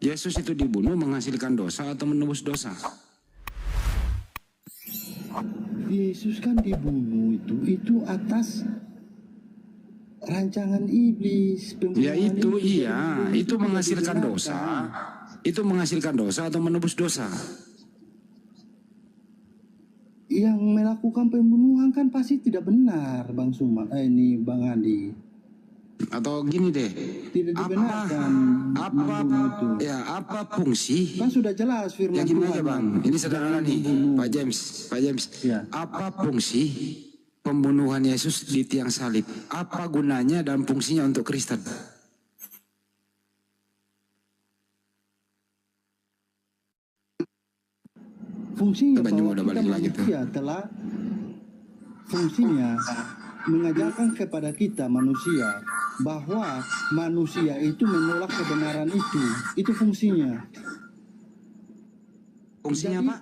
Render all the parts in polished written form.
Yesus itu dibunuh menghasilkan dosa atau menebus dosa? Yesus kan dibunuh itu atas rancangan iblis. Ya itu iblis. iya, itu menghasilkan dosa. Itu menghasilkan dosa atau menebus dosa? Yang melakukan pembunuhan kan pasti tidak benar, Bang Suma. Ini Bang Andi. Atau gini deh, Tidak dibenarkan membunuh itu. apa fungsi? Kan sudah jelas firman Ya gini Tuhan. aja Bang, ini sederhana nih, Pak James. Ya. Apa fungsi pembunuhan Yesus di tiang salib? Apa gunanya dan fungsinya untuk Kristen? Fungsinya Bahwa bahwa kita manusia telah fungsinya mengajarkan kepada kita manusia bahwa manusia itu menolak kebenaran itu. Itu fungsinya. Fungsinya Jadi, apa?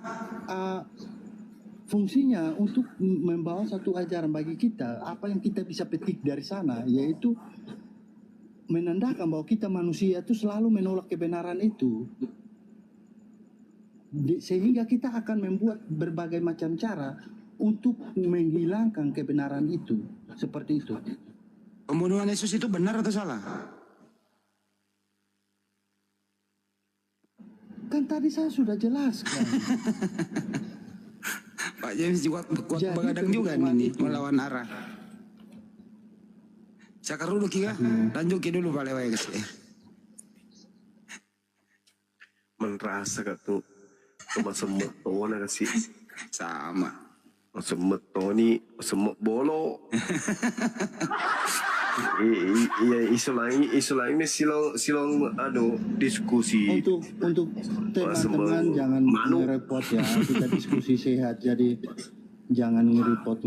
Fungsinya untuk membawa satu ajaran bagi kita. Apa yang kita bisa petik dari sana, yaitu menandakan bahwa kita manusia itu selalu menolak kebenaran itu. Sehingga kita akan membuat berbagai macam cara untuk menghilangkan kebenaran itu. Seperti itu. Pembunuhan Yesus itu benar atau salah? Kan tadi saya sudah jelaskan. Pak James juga kuat begadang juga nih melawan arah. Cakar dulu Kika, lanjut dulu Pak Lewai kasih. Merasa gak tuh semet tona kasih Sama. semet toni semet bolo. Isu lain ini silong diskusi Untuk teman-teman jangan ngerepot ya, kita diskusi sehat, jadi jangan ngerepot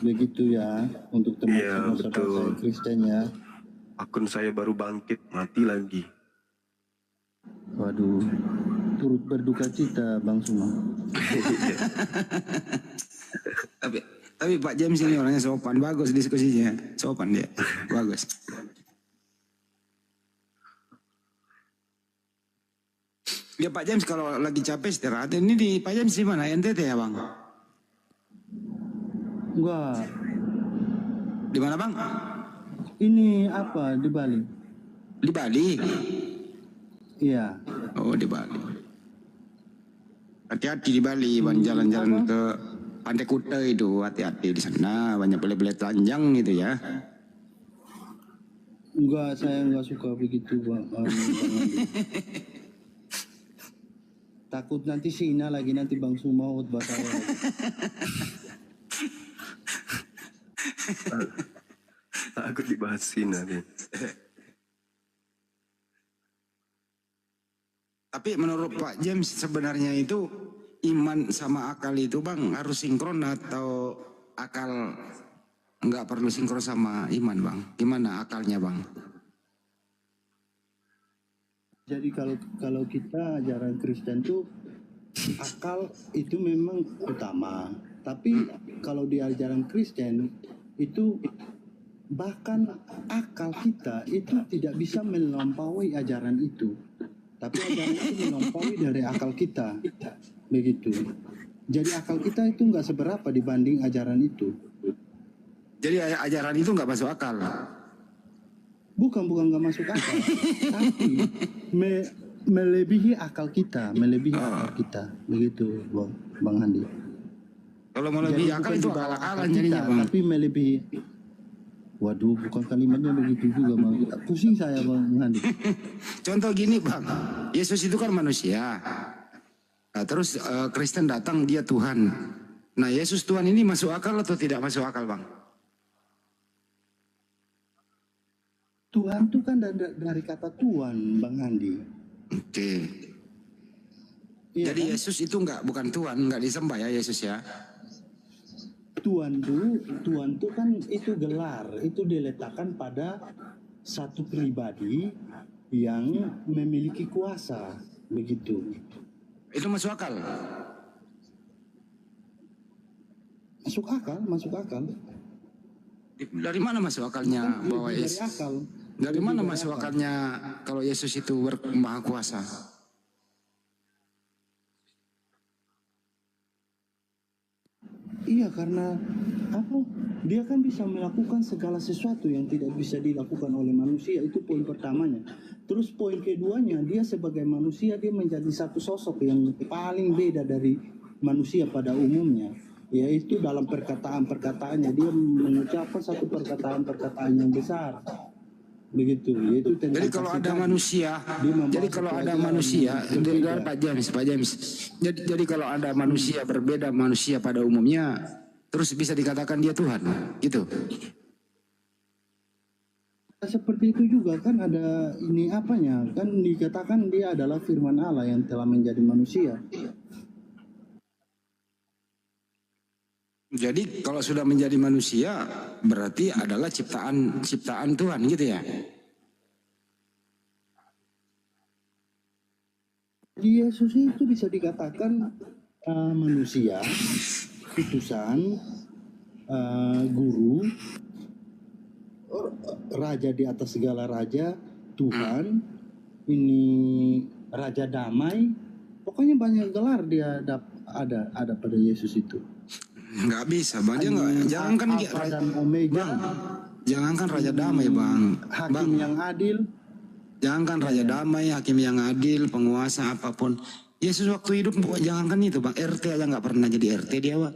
begitu ya, untuk teman-teman saudara saya Kristen ya. Akun saya baru bangkit, mati lagi. Waduh, turut berduka cita Bang Suma. Tapi Pak James ini orangnya sopan, bagus diskusinya, sopan dia, bagus. Ya Pak James kalau lagi capek istirahat, ini di Pak James di mana? NTT ya Bang? Enggak, Di mana Bang? ini apa, di Bali? Di Bali. Iya. Oh di Bali. Hati-hati di Bali, Bang, jalan-jalan ke Pantai Kuta itu, hati-hati di sana, banyak bele-bele telanjang gitu ya. Enggak, saya enggak suka begitu Bang. Takut nanti Sina lagi, nanti Bang Suma khotbah saya. Aku dibahasin nanti. Tapi menurut Pak James sebenarnya itu iman sama akal itu Bang harus sinkron atau akal nggak perlu sinkron sama iman Bang? Gimana akalnya Bang? Jadi kalau kita ajaran Kristen tuh akal itu memang utama. Tapi kalau di ajaran Kristen itu bahkan akal kita itu tidak bisa melampaui ajaran itu. Tapi ajaran itu melampaui dari akal kita. Begitu. Jadi akal kita itu nggak seberapa dibanding ajaran itu. Jadi ajaran itu nggak masuk akal? Bukan nggak masuk akal. Tapi melebihi akal kita. Akal kita. Begitu Bang Andi. Kalau melebihi akal itu akal-akalan jadinya Bang. Tapi melebihi. Waduh, bukan kalimatnya begitu juga Bang. Pusing saya Bang Andi. Contoh gini Bang, Yesus itu kan manusia. Nah, terus Kristen datang dia Tuhan. Nah Yesus Tuhan ini masuk akal atau tidak masuk akal Bang? Tuhan itu kan dari kata Tuhan Bang Andi. Oke. Iya, Jadi kan? Yesus itu bukan Tuhan, nggak disembah ya Yesus ya? Tuhan tuh kan itu gelar, itu diletakkan pada satu pribadi yang memiliki kuasa, begitu. Itu masuk akal? Masuk akal. Dari mana masuk akalnya bahwa Dari Yesus? akal. Dari mana masuk akalnya kalau Yesus itu maha kuasa? Iya, karena apa? Dia kan bisa melakukan segala sesuatu yang tidak bisa dilakukan oleh manusia. Itu poin pertamanya. Terus poin keduanya, dia sebagai manusia dia menjadi satu sosok yang paling beda dari manusia pada umumnya. Yaitu dalam perkataan-perkataannya dia mengucapkan satu perkataan-perkataan yang besar. Begitu, yaitu tentang Jadi kalau kasih ada kasih. manusia, Dia membawa jadi kalau ada pelajaran manusia, yang berbeda. Pak James, jadi kalau ada manusia berbeda manusia pada umumnya, terus bisa dikatakan dia Tuhan, gitu. Seperti itu juga kan ada ini apanya, kan dikatakan dia adalah firman Allah yang telah menjadi manusia. Jadi kalau sudah menjadi manusia, berarti adalah ciptaan Tuhan, gitu ya. Yesus itu bisa dikatakan manusia, utusan, guru, raja di atas segala raja, Tuhan, ini raja damai. Pokoknya banyak gelar dia ada pada Yesus itu. Nggak bisa, Bang. Dia nggak. Jangankan Alfa dan Omega, jangankan Raja Damai, Bang. hakim yang adil. Jangankan Raja Damai, hakim yang adil, penguasa apapun. Yesus waktu hidup jangankan itu, Bang. RT aja nggak pernah jadi RT dia, Bang.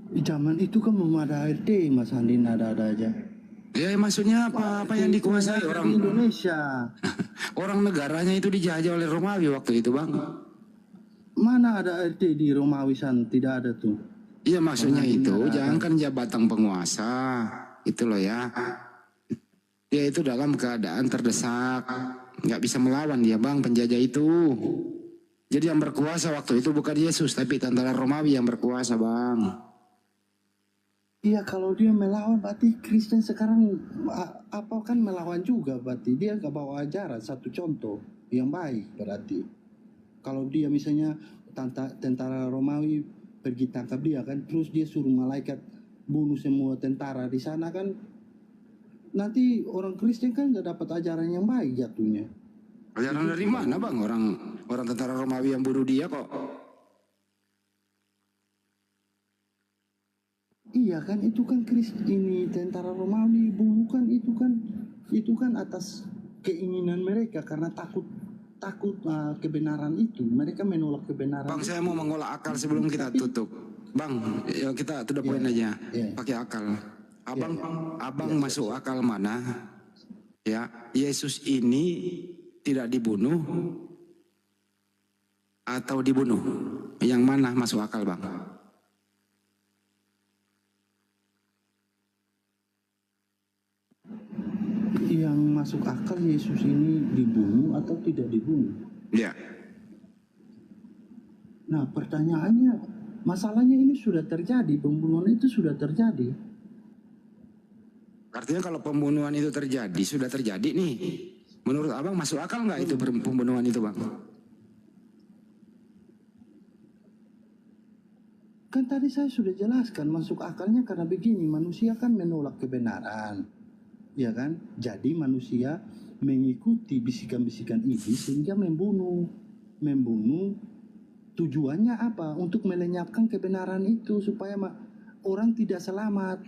Di zaman itu kan belum ada ART, Mas Andin, ada aja. Ya maksudnya apa yang dikuasai Di orang Indonesia. orang negaranya itu dijajah oleh Romawi waktu itu, Bang. Mana ada ART di Romawi sana? Tidak ada tuh. Iya maksudnya Mana itu ada. jangankan jabatan penguasa itu loh ya. Dia itu dalam keadaan terdesak, nggak bisa melawan dia, Bang, penjajah itu. Jadi yang berkuasa waktu itu bukan Yesus tapi tentara Romawi yang berkuasa, Bang. Iya, kalau dia melawan berarti Kristen sekarang apa kan melawan juga, berarti dia nggak bawa ajaran, satu contoh yang baik berarti. Kalau dia misalnya tentara Romawi pergi tangkap dia kan, terus dia suruh malaikat bunuh semua tentara di sana kan, nanti orang Kristen kan nggak dapat ajaran yang baik jatuhnya. Ajaran dari mana, Bang? Orang tentara Romawi yang bunuh dia kok. Iya kan, itu kan ini tentara Romawi bunuh kan, itu kan atas keinginan mereka karena takut kebenaran itu. Mereka menolak kebenaran. Bang, saya mau mengolah akal sebelum kita tutup. Bang, ya kita to the point aja. Pakai akal. Abang masuk akal mana? Ya, Yesus ini tidak dibunuh atau dibunuh? Yang mana masuk akal, Bang? Yang masuk akal Yesus ini dibunuh atau tidak dibunuh? Ya. Nah, pertanyaannya, masalahnya ini sudah terjadi, pembunuhan itu sudah terjadi. Artinya kalau pembunuhan itu terjadi, sudah terjadi nih. Menurut Abang masuk akal nggak itu pembunuhan itu, Bang? Kan tadi saya sudah jelaskan masuk akalnya karena begini, manusia kan menolak kebenaran. Ya kan? Jadi manusia mengikuti bisikan-bisikan iblis sehingga membunuh. Tujuannya apa? Untuk melenyapkan kebenaran itu supaya orang tidak selamat.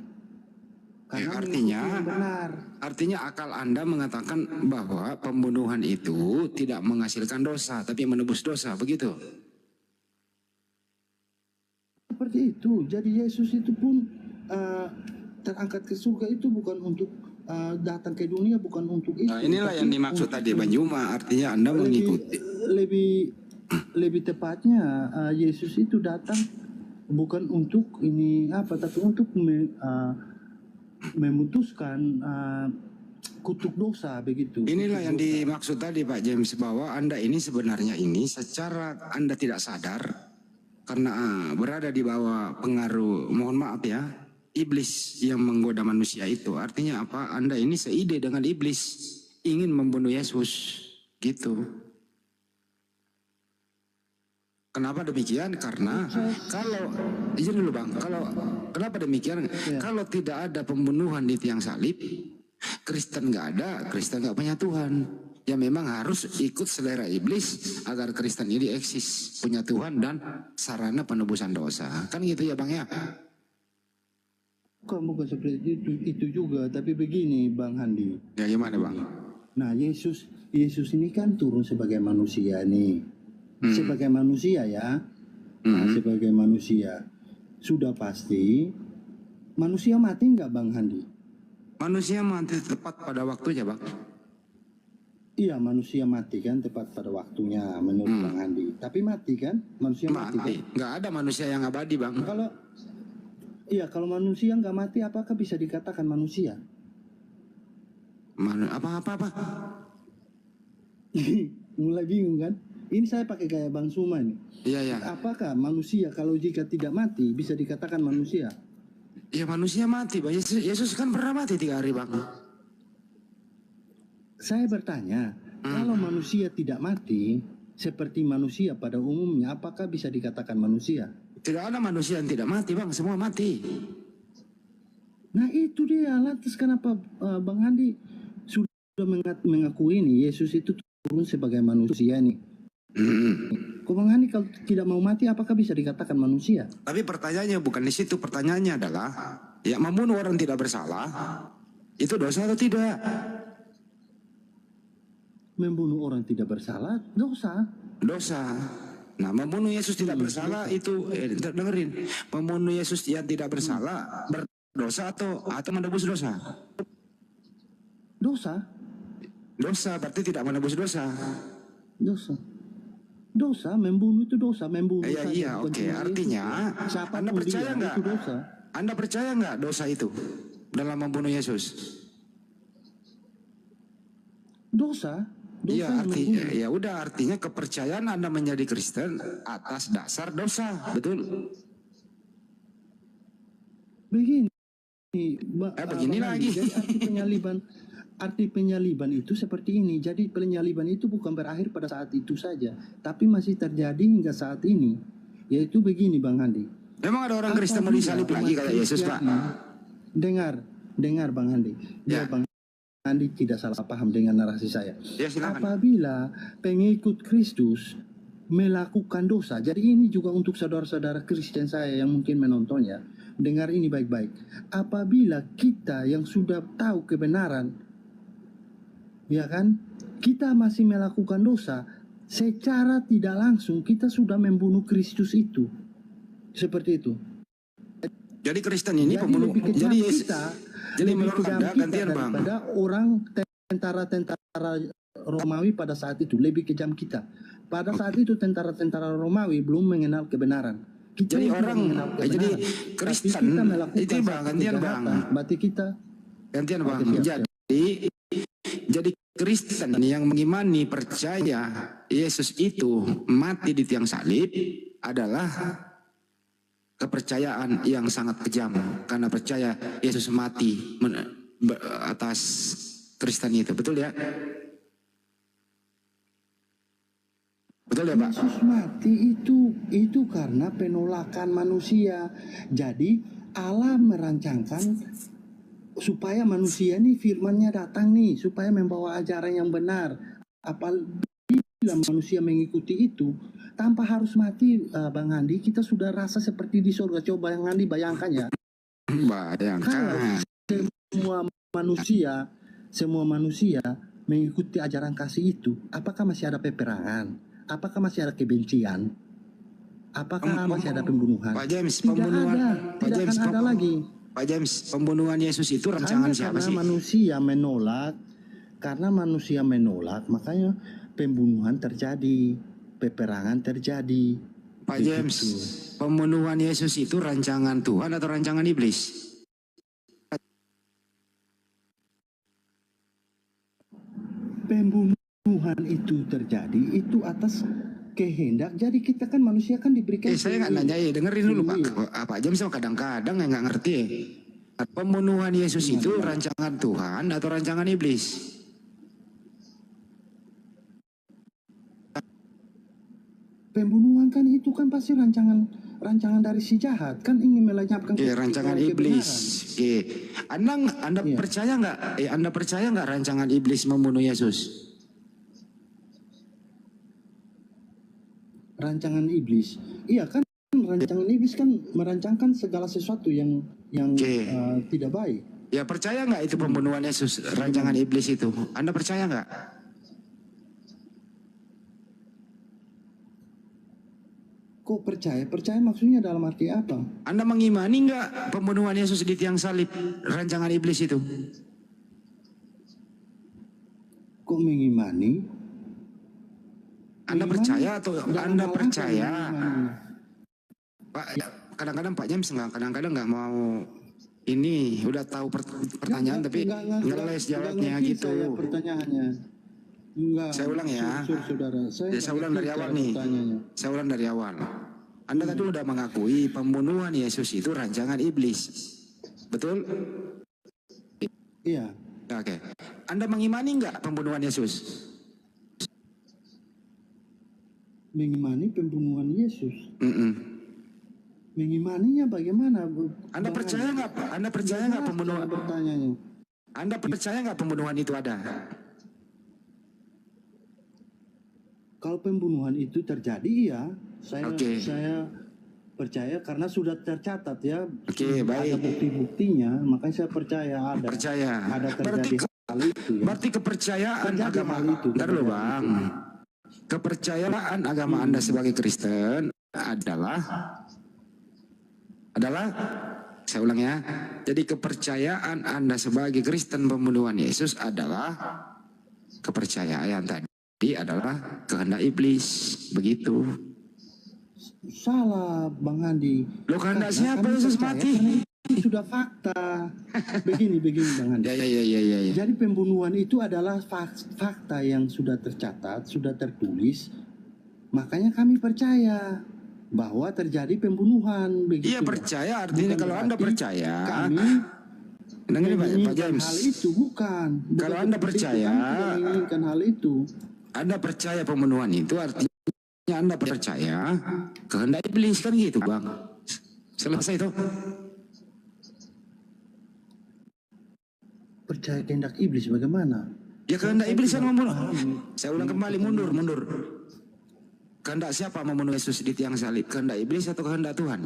Karena yang benar. Artinya akal Anda mengatakan bahwa pembunuhan itu tidak menghasilkan dosa, tapi menebus dosa, begitu? Seperti itu. Jadi Yesus itu pun terangkat ke surga itu bukan untuk datang ke dunia, bukan untuk itu. Nah, inilah yang dimaksud tadi Bang Juma. Artinya Anda mengikuti. Lebih tepatnya Yesus itu datang bukan untuk ini apa, tapi untuk memutuskan kutuk dosa, begitu. Inilah yang dimaksud tadi Pak James, bahwa Anda ini sebenarnya ini secara Anda tidak sadar karena berada di bawah pengaruh, mohon maaf ya, iblis yang menggoda manusia itu. Artinya apa? Anda ini seide dengan iblis, ingin membunuh Yesus, gitu. Kenapa demikian? Karena kalau izin dulu Bang, kalau kenapa demikian? Kalau tidak ada pembunuhan di tiang salib, Kristen nggak ada, Kristen nggak punya Tuhan. Ya memang harus ikut selera iblis agar Kristen ini eksis, punya Tuhan dan sarana penebusan dosa. Kan gitu ya Bang ya? Bukan seperti itu juga, tapi begini Bang Handi. Ya gimana Bang? Nah, Yesus ini kan turun sebagai manusia nih. Sebagai manusia ya. Nah, sebagai manusia. Sudah pasti manusia mati nggak Bang Handi? Manusia mati tepat pada waktunya Bang. Iya, manusia mati kan tepat pada waktunya menurut Bang Handi. Tapi mati kan? Manusia mati kan? Nggak ada manusia yang abadi Bang. Kalau manusia nggak mati, apakah bisa dikatakan manusia? Apa? Mulai bingung kan? Ini saya pakai gaya Bang Suma nih. Iya. Apakah manusia kalau jika tidak mati bisa dikatakan manusia? Ya manusia mati Bang. Yesus kan pernah mati 3 hari Bang. Saya bertanya, kalau manusia tidak mati seperti manusia pada umumnya, apakah bisa dikatakan manusia? Tidak ada manusia yang tidak mati Bang, semua mati. Nah itu dia, lantas kenapa Bang Handi sudah mengakui ini, Yesus itu turun sebagai manusia nih. Kok Bang Handi kalau tidak mau mati, apakah bisa dikatakan manusia? Tapi pertanyaannya bukan di situ, pertanyaannya adalah, ya membunuh orang tidak bersalah, itu dosa atau tidak? Membunuh orang tidak bersalah, dosa. Dosa. Nah, membunuh Yesus tidak bersalah itu, dengerin, membunuh Yesus yang tidak bersalah, berdosa atau menebus dosa? Dosa. Dosa berarti tidak menebus dosa. Dosa, membunuh itu dosa, membunuh. Iya, oke. Artinya, Anda percaya nggak? Anda percaya nggak dosa itu dalam membunuh Yesus? Dosa. Iya, artinya ya udah, artinya kepercayaan Anda menjadi Kristen atas dasar dosa, betul? Begini, begini lagi. Jadi arti penyaliban itu seperti ini. Jadi penyaliban itu bukan berakhir pada saat itu saja, tapi masih terjadi hingga saat ini. Yaitu begini Bang Handi. Memang ada orang Kristen mau disalib lagi kayak Yesus Pak? Dengar Bang Handi. Ya. Bang Handi tidak salah paham dengan narasi saya. Ya, silakan. Apabila pengikut Kristus melakukan dosa, jadi ini juga untuk saudara-saudara Kristen saya yang mungkin menontonnya, dengar ini baik-baik. Apabila kita yang sudah tahu kebenaran, ya kan, kita masih melakukan dosa, secara tidak langsung kita sudah membunuh Kristus itu. Seperti itu. Jadi Kristen ini pembunuh. Jadi menurut Anda gantian Bang. Daripada orang tentara-tentara Romawi pada saat itu lebih kejam kita. Pada saat itu tentara-tentara Romawi belum mengenal kebenaran. Jadi Kristen itu Bang, gantian Bang. Berarti kita gantian Bang. Jadi Kristen yang mengimani percaya Yesus itu mati di tiang salib adalah kepercayaan yang sangat kejam, karena percaya Yesus mati atas Kristen itu, betul ya? Betul ya Pak? Yesus mati itu karena penolakan manusia. Jadi Allah merancangkan supaya manusia nih firman-Nya datang nih, supaya membawa ajaran yang benar. Apabila manusia mengikuti itu tanpa harus mati, Bang Andi, kita sudah rasa seperti di surga. Coba Bang Andi bayangkan ya. Bayangkan. Kalau semua manusia mengikuti ajaran kasih itu, apakah masih ada peperangan? Apakah masih ada kebencian? Apakah masih ada pembunuhan? Pak James, tidak akan ada lagi. Pak James, pembunuhan Yesus itu rancangan siapa sih? Karena manusia menolak, makanya pembunuhan terjadi, peperangan terjadi. Pak James, pembunuhan Yesus itu rancangan Tuhan atau rancangan iblis? Pembunuhan itu terjadi itu atas kehendak. Jadi kita kan manusia kan diberikan. Saya nggak nanya ya, dengerin dulu Pak James, kadang-kadang nggak ngerti. Pembunuhan Yesus itu rancangan Tuhan atau rancangan iblis? pembunuhan kan itu kan pasti rancangan dari si jahat, kan ingin melenyapkan Oke, rancangan iblis. kebenaran. Oke, Anda Iya. percaya nggak? Anda percaya nggak rancangan iblis membunuh Yesus? Rancangan iblis, iya kan, rancangan iblis kan merancangkan segala sesuatu yang Oke. tidak baik. Ya percaya nggak itu pembunuhan Yesus, rancangan iblis itu? Anda percaya nggak? Kok percaya? Percaya maksudnya dalam arti apa? Anda mengimani nggak pembunuhan Yesus di tiang salib, rancangan iblis itu? Kok mengimani? Anda Mengimani? percaya atau Dalam Anda hal apa percaya? mengimani? Pak, kadang-kadang Pak James kadang-kadang nggak mau ini, udah tahu pertanyaan tapi ngeles jawabnya ngerti gitu. saya pertanyaannya. Enggak. Saya ulang ya. Saudara, Ya, saya ulang dari awal nih. Pertanyaannya. Saya ulang dari awal. Anda tadi udah mengakui pembunuhan Yesus itu rancangan iblis. Betul? Iya. Oke. Anda mengimani nggak pembunuhan Yesus? Mengimani pembunuhan Yesus. Mm-mm. Mengimaninya bagaimana? Anda percaya nggak? Anda percaya nggak pembunuhan? Pertanyaannya. Anda percaya nggak pembunuhan itu ada? Kalau pembunuhan itu terjadi ya, Oke. saya percaya karena sudah tercatat ya. Oke, baik. Ada bukti-buktinya, makanya saya percaya ada. Percaya. Ada Berarti terjadi hal itu ya. Berarti kepercayaan Terjadi agama. hal itu, Bentar dulu terjadi Bang. Kepercayaan agama Anda sebagai Kristen adalah saya ulang ya. Jadi kepercayaan Anda sebagai Kristen pembunuhan Yesus adalah kepercayaan tadi adalah kehendak iblis, begitu. Salah Bang Andi. Loh, kehendak Karena siapa kami Yesus percaya mati? karena itu sudah fakta. Begini Bang Andi. Ya. Jadi pembunuhan itu adalah fakta yang sudah tercatat, sudah tertulis. Makanya kami percaya bahwa terjadi pembunuhan. Begitu. Iya percaya artinya Bukan kalau Anda berarti percaya. kami Dengerin Pak menginginkan James. hal itu bukan. Kalau Bukan Anda seperti itu. percaya- Kami tidak menginginkan hal itu. Anda percaya pembunuhan itu artinya Anda percaya kehendak iblis, kan gitu Bang. Selesai itu. Percaya kehendak iblis bagaimana? Ya kehendak iblis kan membunuh. Paham. Saya ulang kembali, mundur. Kehendak siapa membunuh Yesus di tiang salib? Kehendak iblis atau kehendak Tuhan?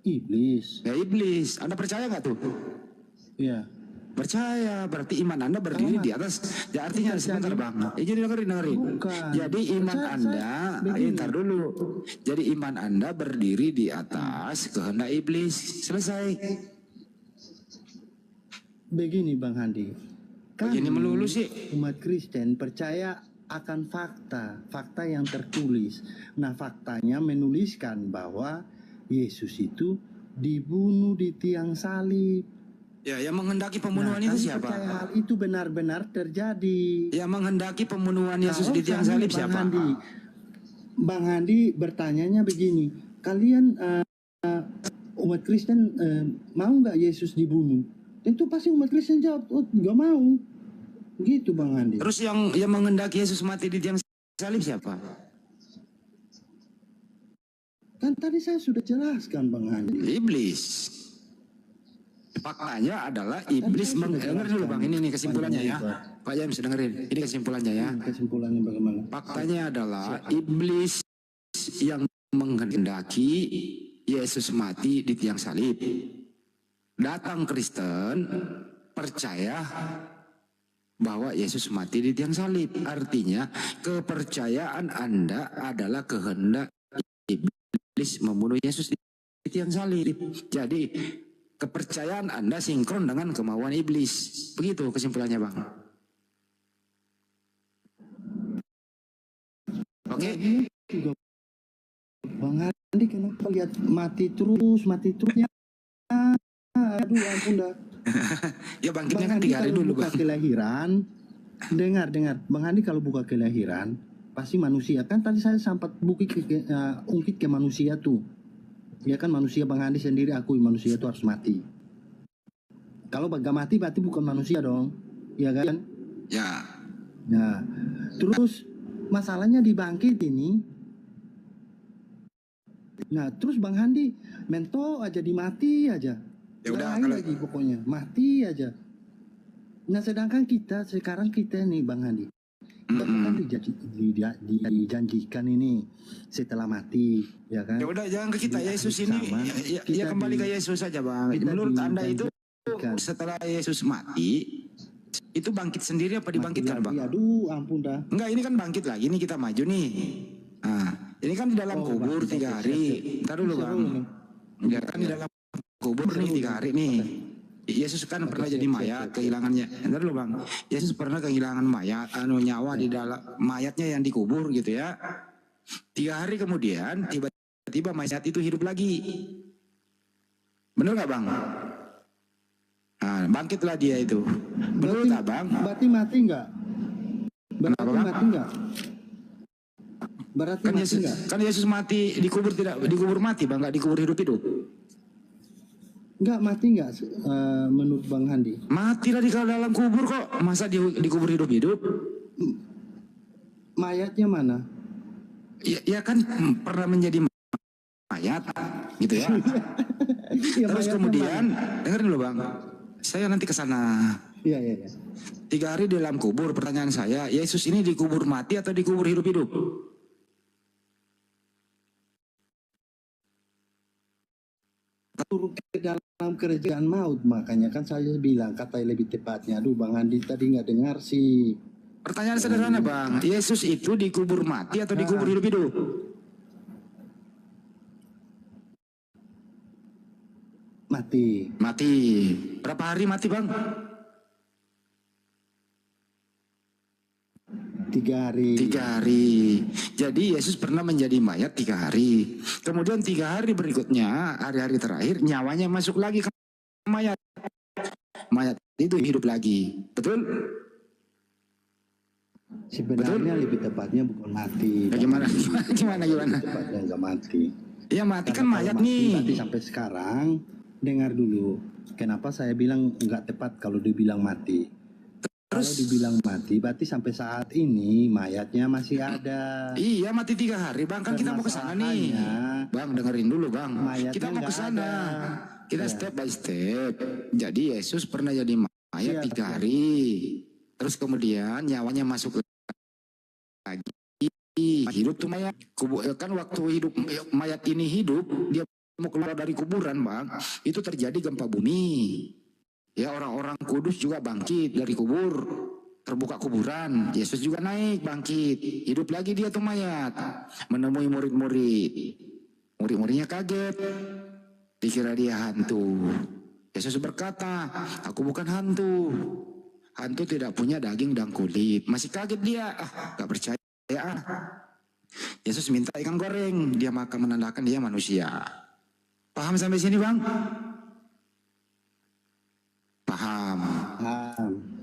Iblis. Ya iblis. Anda percaya nggak tuh? Ya. Percaya, berarti iman Anda berdiri di atas. Ya artinya sebentar Bang. Jadi dengerin. Bukan. Jadi iman Saya- Anda, begini. ntar dulu. Jadi iman Anda berdiri di atas kehendak iblis. Selesai. Begini Bang Handi. Begini melulu sih. Umat Kristen percaya akan fakta yang tertulis. Nah, faktanya menuliskan bahwa Yesus itu dibunuh di tiang salib. Ya, yang menghendaki pembunuhan itu kami siapa? percaya hal itu benar-benar terjadi. Yang menghendaki pembunuhan Yesus Kalau di tiang kami, salib Bang siapa? Handi, Bang Handi bertanyanya begini, kalian umat Kristen mau nggak Yesus dibunuh? Tentu pasti umat Kristen jawab, oh nggak mau. Gitu Bang Handi. Terus yang menghendaki Yesus mati di tiang salib siapa? Kan tadi saya sudah jelaskan Bang Handi. Iblis. Faktanya adalah iblis dengerin dulu Bang, ini kesimpulannya ya. Pak James dengerin, ini kesimpulannya ya. Kesimpulannya bagaimana? Faktanya adalah iblis yang menghendaki Yesus mati di tiang salib. Datang Kristen percaya bahwa Yesus mati di tiang salib. Artinya kepercayaan Anda adalah kehendak iblis membunuh Yesus di tiang salib. Jadi kepercayaan Anda sinkron dengan kemauan iblis. Begitu kesimpulannya Bang. Oke? Juga Bang Handi kenapa lihat mati terusnya? Aduh ampun dah. Ya bangkitnya Bang kan Handi 3 hari kalau dulu buka Bang. kelahiran, dengar. Bang Handi kalau buka kelahiran, pasti manusia. Kan tadi saya sempat ungkit ke manusia tuh. Ya kan manusia Bang Handi sendiri akui manusia itu harus mati. Kalau gak mati berarti bukan manusia dong. Ya kan? Ya. Nah, terus masalahnya dibangkit ini. Nah, terus Bang Handi mentok aja dimati aja. Ya udah, Lain kalau lagi pokoknya mati aja. Nah, sedangkan sekarang kita nih Bang Handi, kita kan dijanjikan ini setelah mati, ya kan? ya udah jangan ke kita Di Yesus akhir ini zaman, ya kita kembali ke di- Yesus saja bang. kita Menurut anda itu dijanjikan. setelah Yesus mati itu bangkit sendiri apa dibangkitkan Mati bang? lagi. Aduh, ampun dah. Enggak, ini kan bangkit lagi nih, kita maju nih. Nah, ini kan di dalam Oh, kubur bangkit, 3 oke, hari. siap. Ntar dulu Seru bang. nih. Ya kan di dalam kubur nih 3 hari nih. Yesus kan pernah jadi mayat, kehilangannya. Ntar dulu bang. Yesus pernah kehilangan mayat, nyawa di dalam mayatnya yang dikubur gitu ya. 3 hari kemudian tiba-tiba mayat itu hidup lagi. Bener nggak bang? Nah, bangkitlah dia itu. Menurut abang, Berarti mati enggak? Berarti Kenapa, Bang? mati enggak? Berarti kan mati Yesus, enggak? kan Yesus mati dikubur, tidak dikubur mati bang, nggak dikubur hidup-hidup. Enggak mati enggak menurut Bang Handi? Mati lah di dalam kubur kok, masa dikubur hidup-hidup? Mayatnya mana? Ya kan pernah menjadi mayat gitu ya. Ya, Terus mayatnya kemudian mana? dengerin dulu bang, saya nanti ke sana. Iya, iya, iya. 3 hari di dalam kubur. Pertanyaan saya, Yesus ini dikubur mati atau dikubur hidup-hidup? Turun ke dalam kerajaan maut, makanya kan saya bilang kata lebih tepatnya. Aduh, Bang Handi tadi nggak dengar sih. Pertanyaan sederhana bang, Yesus itu dikubur mati atau dikubur hidup-hidup? Mati. Mati. Berapa hari mati bang? 3 hari. 3 hari. Jadi Yesus pernah menjadi mayat 3 hari. Kemudian 3 hari berikutnya, hari-hari terakhir, nyawanya masuk lagi ke mayat. Mayat itu hidup lagi. Betul? Sebenarnya lebih tepatnya bukan mati. Bagaimana? Gimana? Tepatnya nggak mati. Ya mati kan Karena mayat kalau mati, nih. Berarti sampai sekarang dengar dulu. Kenapa saya bilang nggak tepat kalau dibilang mati? Kalau dibilang mati, berarti sampai saat ini mayatnya masih ada. Iya mati 3 hari bang, kan kita mau ke sana nih. Permasalahannya, Bang dengerin dulu bang, mayatnya kita mau ke nggak sana. ada. Kita Ya. step by step. Jadi Yesus pernah jadi mayat Siap, 3 siap. hari. Terus kemudian nyawanya masuk lagi. Hidup tuh mayat. Kan waktu hidup mayat ini hidup, dia mau keluar dari kuburan bang, itu terjadi gempa bumi. Ya orang-orang kudus juga bangkit dari kubur. Terbuka kuburan, Yesus juga naik bangkit. Hidup lagi dia tuh mayat. Menemui murid-murid. Murid-muridnya kaget. Dikira dia hantu. Yesus berkata, aku bukan hantu. Hantu tidak punya daging dan kulit. Masih kaget dia. Gak percaya. Yesus minta ikan goreng. Dia makan, menandakan dia manusia. Paham sampai sini bang? Paham.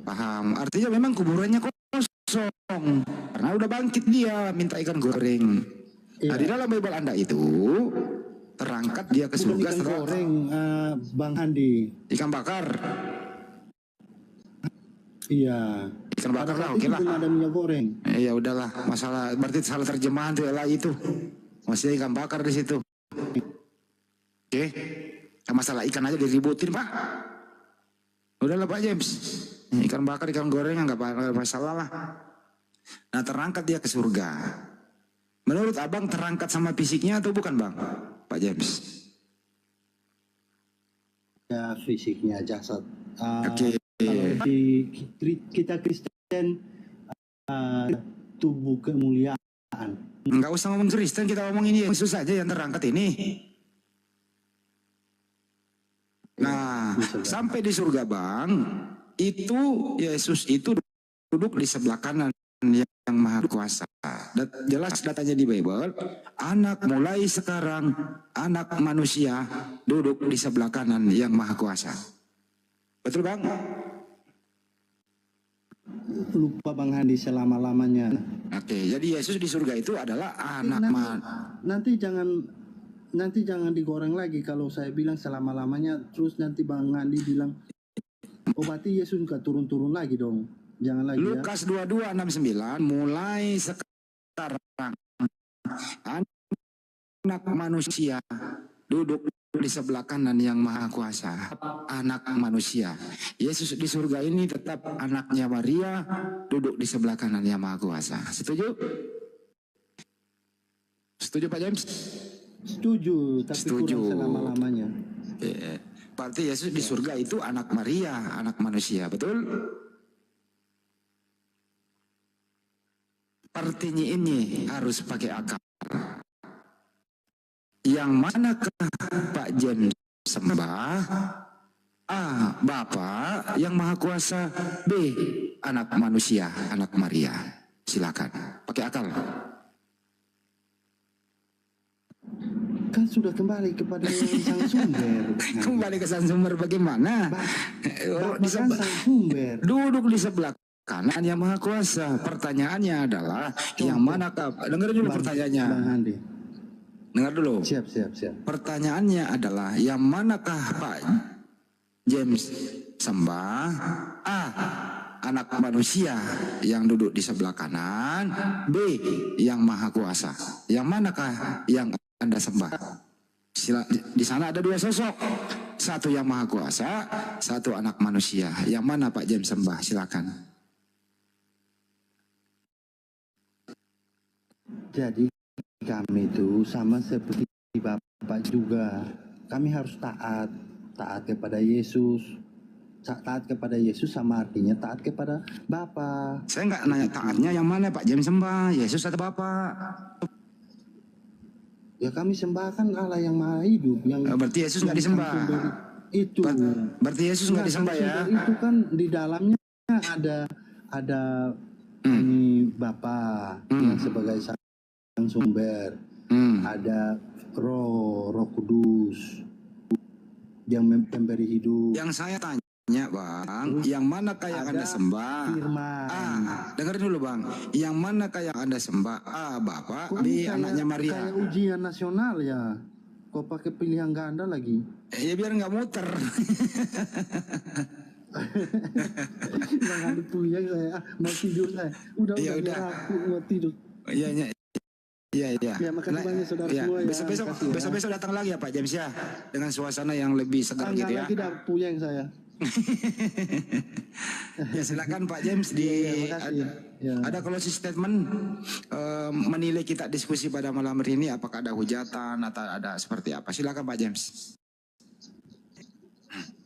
Paham. Artinya memang kuburannya kosong. Karena udah bangkit dia minta ikan goreng. Nah di dalam Bible Anda itu terangkat dia ke Bukan surga ikan setelah goreng, Bang Handi. ikan bakar. Iya. Ikan bakar lah, Pada saat oke itu lah. belum ada minyak goreng. Ya udahlah, masalah berarti salah terjemahan tuh lah itu. Masih ikan bakar di situ. Oke. Ya, masalah ikan aja diributin pak. Udahlah Pak James. Ikan bakar, ikan goreng nggak masalah lah. Nah terangkat dia ke surga. Menurut abang terangkat sama fisiknya atau bukan bang? Pak James. Ya, fisiknya jasad. Oke. Kalau di kita Kristen, tubuh kemuliaan. Nggak usah ngomong Kristen, kita ngomong ini Yesus saja yang terangkat ini. Nah, sampai di surga bang, itu Yesus itu duduk di sebelah kanan yang maha kuasa. Jelas datanya di Bible, anak mulai sekarang, anak manusia duduk di sebelah kanan yang maha kuasa. Betul bang? Lupa Bang Handi selama-lamanya. Oke, jadi Yesus di surga itu adalah anak Nanti jangan digoreng lagi kalau saya bilang selama-lamanya. Terus nanti Bang Handi bilang, oh berarti Yesus nggak turun-turun lagi dong. Jangan lagi ya. Lukas 22:69, mulai sekarang anak manusia duduk di sebelah kanan yang maha kuasa. Anak manusia. Yesus di surga ini tetap anaknya Maria duduk di sebelah kanan yang maha kuasa. Setuju? Setuju Pak James? Setuju, tapi Setuju. kurang selama-lamanya. Berarti Yesus di surga itu anak Maria, anak manusia, betul? Artinya ini harus pakai akal. Yang manakah Pak James sembah? A. Bapa yang maha kuasa. B. Anak manusia, anak Maria. Silakan, pakai akal. Kan sudah kembali kepada sang sumber. Kembali ke sang sumber bagaimana? Bapak kan sang sumber. Duduk di sebelah kanan yang maha kuasa. Pertanyaannya adalah yang manakah? Dengar dulu pertanyaannya. Bang Andi. Dengar dulu. Siap. Pertanyaannya adalah yang manakah Pak James sembah? A. Anak manusia yang duduk di sebelah kanan. B. Yang maha kuasa. Yang manakah yang Anda sembah? Di sana ada dua sosok. Satu yang maha kuasa, satu anak manusia. Yang mana Pak James sembah? Silakan. Jadi kami itu sama seperti Bapak juga. Kami harus taat kepada Yesus. Taat kepada Yesus sama artinya taat kepada Bapa. Saya nggak nanya taatnya yang mana Pak James sembah, Yesus atau Bapak? Ya kami sembahkan Allah yang maha hidup. Yang Berarti Yesus nggak disembah. Itu. Berarti Yesus nggak disembah ya? Itu kan di dalamnya ada ini Bapa yang sebagai sang sumber. Ada Roh Kudus yang memberi hidup. Yang saya tanya Bang, yang manakah yang Anda sembah? Firman. Dengerin dulu Bang. Yang manakah yang Anda sembah? A. Bapak. Kok B. kayak- Anaknya Maria. Kayak ujian nasional ya. Kok pakai pilihan ganda lagi? Ya biar nggak muter. Bang Andi puyeng saya. Mau tidur saya. Udah Ya udah. biar aku mau tidur. Iya. Ya, makasih banyak saudara semua ya. Makasih ya. Besok datang lagi ya Pak James ya, dengan suasana yang lebih segar gitu ya. Lagi dah puyeng saya. Ya silakan Pak James makasih. ada closing statement menilai kita diskusi pada malam hari ini, apakah ada hujatan atau ada seperti apa? Silakan Pak James.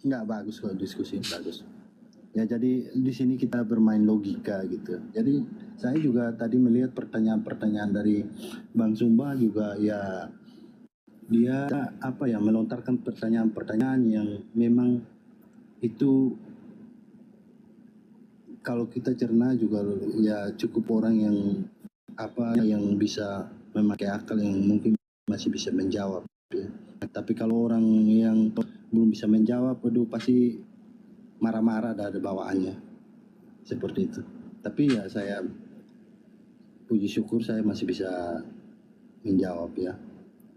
Enggak, bagus kok diskusi, bagus. Ya jadi di sini kita bermain logika gitu. Jadi saya juga tadi melihat pertanyaan-pertanyaan dari Bang Sumba juga ya, dia melontarkan pertanyaan-pertanyaan yang memang itu kalau kita cerna juga ya cukup orang yang bisa memakai akal yang mungkin masih bisa menjawab ya. Tapi kalau orang yang belum bisa menjawab, pasti marah-marah dari bawaannya seperti itu. Tapi ya saya puji syukur saya masih bisa menjawab ya.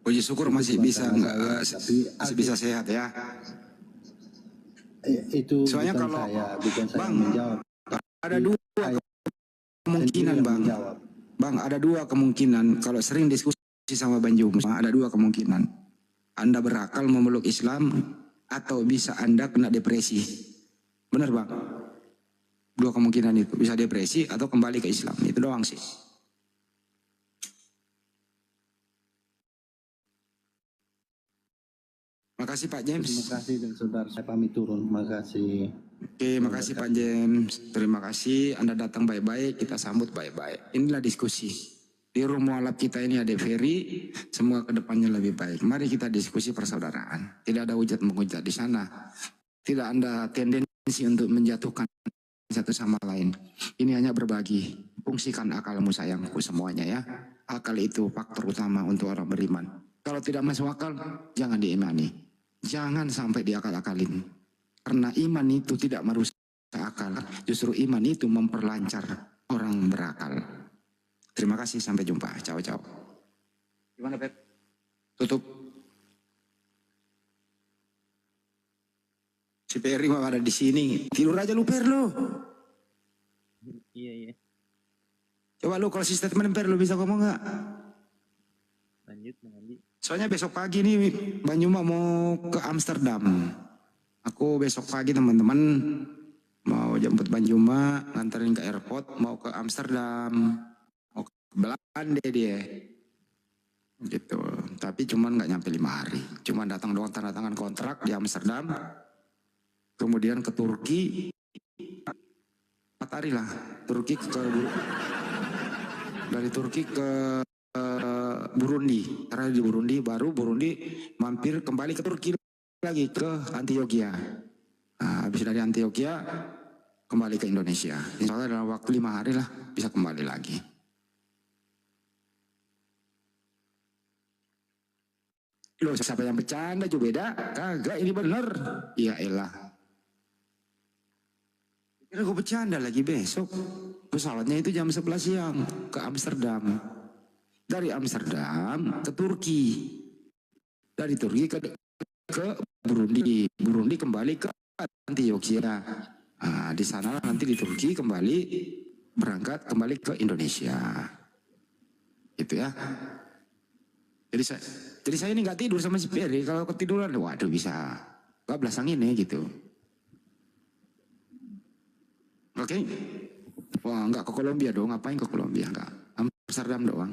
Puji syukur masih bisa masih bisa sehat ya. Itu Soalnya bukan kalau bukan saya Bang, yang menjawab. ada dua kemungkinan Bang. Menjawab. Bang, ada dua kemungkinan. Kalau sering diskusi sama Bang Jum, ada dua kemungkinan. Anda berakal memeluk Islam atau bisa Anda kena depresi. Benar Bang? Dua kemungkinan itu, bisa depresi atau kembali ke Islam. Itu doang sih. Makasih Pak James. Terima kasih dan saudara saya pamit turun. Makasih. Oke, makasih Pak James. Terima kasih Anda datang baik-baik, kita sambut baik-baik. Inilah diskusi. Di room mualaf kita ini ada Ferry, semua kedepannya lebih baik. Mari kita diskusi persaudaraan. Tidak ada hujat menghujat di sana. Tidak ada tendensi untuk menjatuhkan satu sama lain. Ini hanya berbagi. Fungsikan akalmu sayangku semuanya ya. Akal itu faktor utama untuk orang beriman. Kalau tidak masuk akal, jangan diimani. Jangan sampai diakal-akalin. Karena iman itu tidak merusak akal. Justru iman itu memperlancar orang berakal. Terima kasih, sampai jumpa. Ciao. Gimana Pep? Tutup. Si Peri mah ada di sini. Tidur aja lu Per lu. Iya iya. Coba lu kalau si statement Per lu bisa ngomong nggak? Lanjut Bang Andi. Soalnya besok pagi nih Banyuma mau ke Amsterdam. Aku besok pagi teman-teman mau jemput Banyuma, nganterin ke airport, mau ke Amsterdam, mau ke Belanda dia. Gitu. Tapi cuman nggak nyampe 5 hari. Cuman datang doang tanda tangan kontrak di Amsterdam. Kemudian ke Turki. 4 hari lah. Dari Turki ke Burundi. Karena di Burundi baru mampir kembali ke Turki lagi ke Antioquia. Nah, habis dari Antioquia kembali ke Indonesia. Insya Allah dalam waktu 5 hari lah bisa kembali lagi. Loh, siapa yang bercanda juga beda? Kagak, ini bener. Ya elah. Kira gue bercanda lagi besok. Pesawatnya itu jam 11 siang ke Amsterdam. Dari Amsterdam ke Turki. Dari Turki ke Burundi. Burundi kembali ke Antioquia. Nah, di sana nanti di Turki berangkat kembali ke Indonesia. Gitu ya. Jadi saya ini nggak tidur sama si Peri. Kalau ketiduran, waduh bisa bablasang ini gitu. Oke? Wah nggak ke Kolombia dong. Ngapain ke Kolombia? Nggak. Amsterdam doang.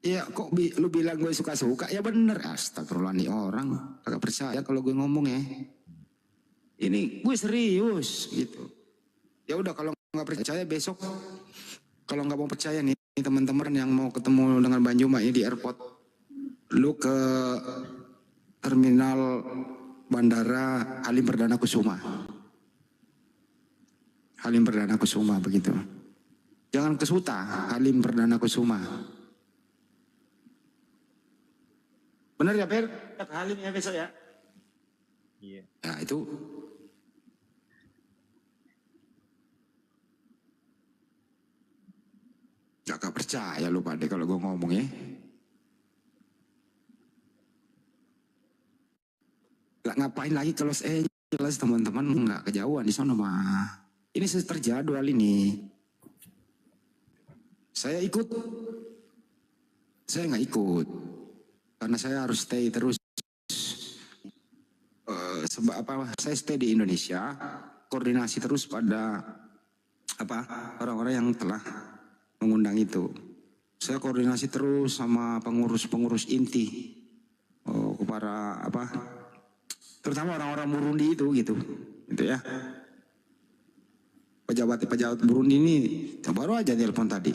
Iya kok lu bilang gue suka-suka? Ya bener. Astagfirullah nih orang. Kagak percaya kalau gue ngomong ya. Ini gue serius gitu. Ya udah kalau nggak percaya besok. Kalau nggak mau percaya nih teman-teman yang mau ketemu dengan Banyuma ini di airport, lu ke terminal bandara Halim Perdana Kusuma. Halim Perdana Kusuma begitu. Jangan ke Suta, Halim Perdana Kusuma. Benar ya Per? Ke Halim ya besok ya? Iya. Ya itu. Gak percaya lu pada kalau gue ngomong ya. Gak ngapain lagi ke Los Angeles teman-teman, nggak kejauhan di sana mah. Ini terjadwal ini. Saya ikut. Saya nggak ikut karena saya harus stay terus. Saya stay di Indonesia, koordinasi terus pada orang-orang yang telah mengundang itu. Saya koordinasi terus sama pengurus-pengurus inti, para terutama orang-orang Burundi itu gitu ya. Pejabat Burundi ini baru aja telepon tadi.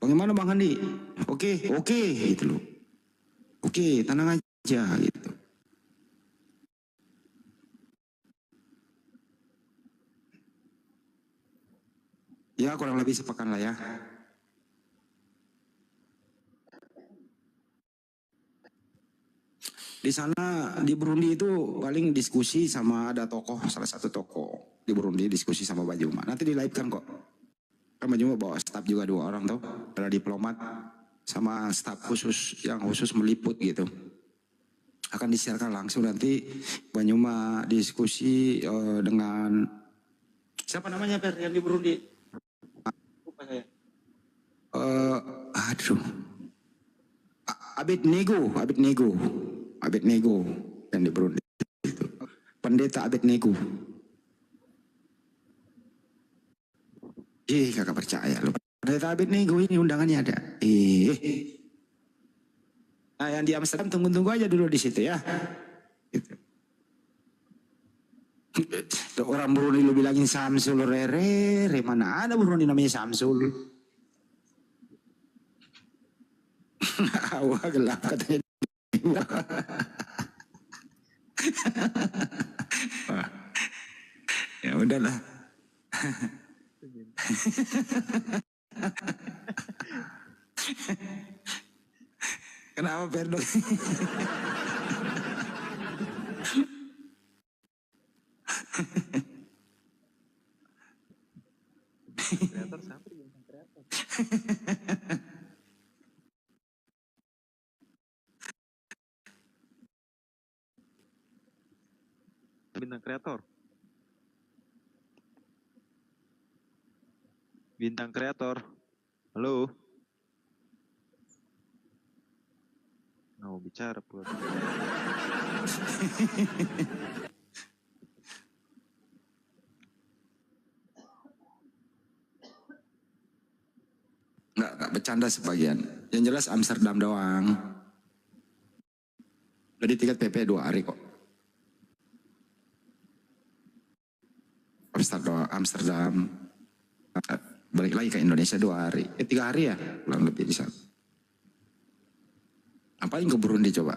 Bagaimana Bang Andi? Oke, gitu loh. Oke, tenang aja gitu. Ya kurang lebih sepekan lah ya. Di sana di Burundi itu paling diskusi sama ada salah satu tokoh di Burundi diskusi sama Banyuma. Nanti di live kan kok. Kan Banyuma bawa staf juga 2 orang tuh, ada diplomat sama staf yang khusus meliput gitu. Akan disiarkan langsung nanti Banyuma diskusi dengan siapa namanya Per yang di Burundi? Lupa saya. Abednego yang di Burundi itu. Pendeta Abednego. Kagak percaya lu. Pendeta Abednego ini undangannya ada. Nah yang di Amsterdam tunggu aja dulu di situ ya. Gitu. Orang Burundi lu bilangin Samsul Rere, mana ada Burundi namanya Samsul. Wah gelap katanya. Ya udahlah. Kenapa Perdo? Kreator siapa nih bintang kreator? Bintang kreator. Bintang kreator. Halo. Nggak mau bicara pula. Nggak bercanda sebagian. Yang jelas Amsterdam doang. Jadi tiket PP 2 hari kok. Amsterdam. Balik lagi ke Indonesia 2 hari. 3 hari ya, kurang lebih di sana. Ngapain ke Burundi coba?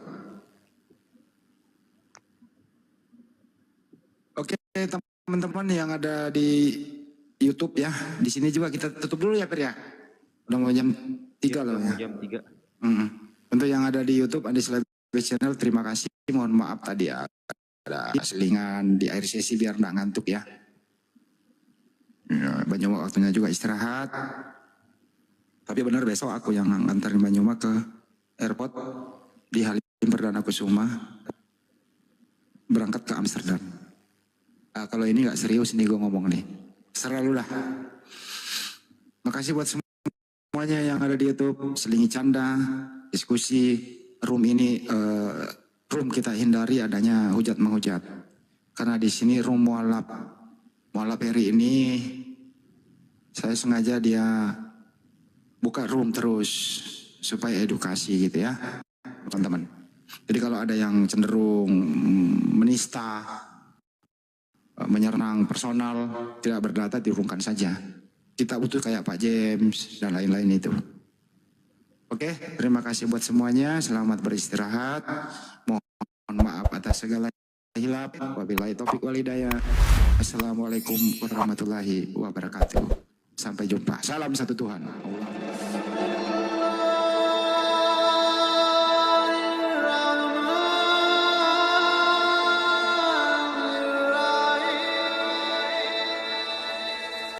Oke teman-teman yang ada di YouTube ya. Di sini juga kita tutup dulu ya Per ya. Udah mau jam 3 loh ya. Jam 3. Untuk yang ada di YouTube, ada Slabes Channel, terima kasih. Mohon maaf tadi ya. Ada selingan di air sesi biar nggak ngantuk ya. Ya, Banyuma waktunya juga istirahat. Tapi benar besok aku yang nganterin Banyuma ke airport di Halim Perdana Kusuma berangkat ke Amsterdam. Kalau ini nggak serius nih gue ngomong nih, selalu lah. Makasih buat semuanya yang ada di YouTube, selingi canda, diskusi. Room ini room kita hindari adanya hujat menghujat, karena di sini room mualaf hari ini saya sengaja dia buka room terus supaya edukasi gitu ya teman-teman. Jadi kalau ada yang cenderung menista, menyerang personal, tidak berdata, diurungkan saja. Kita butuh kayak Pak James dan lain-lain itu. Oke, terima kasih buat semuanya. Selamat beristirahat. Mohon maaf atas segala hilaf. Wabillahi taufiq wal hidayah. Assalamualaikum warahmatullahi wabarakatuh. Sampai jumpa. Salam satu Tuhan. Allah.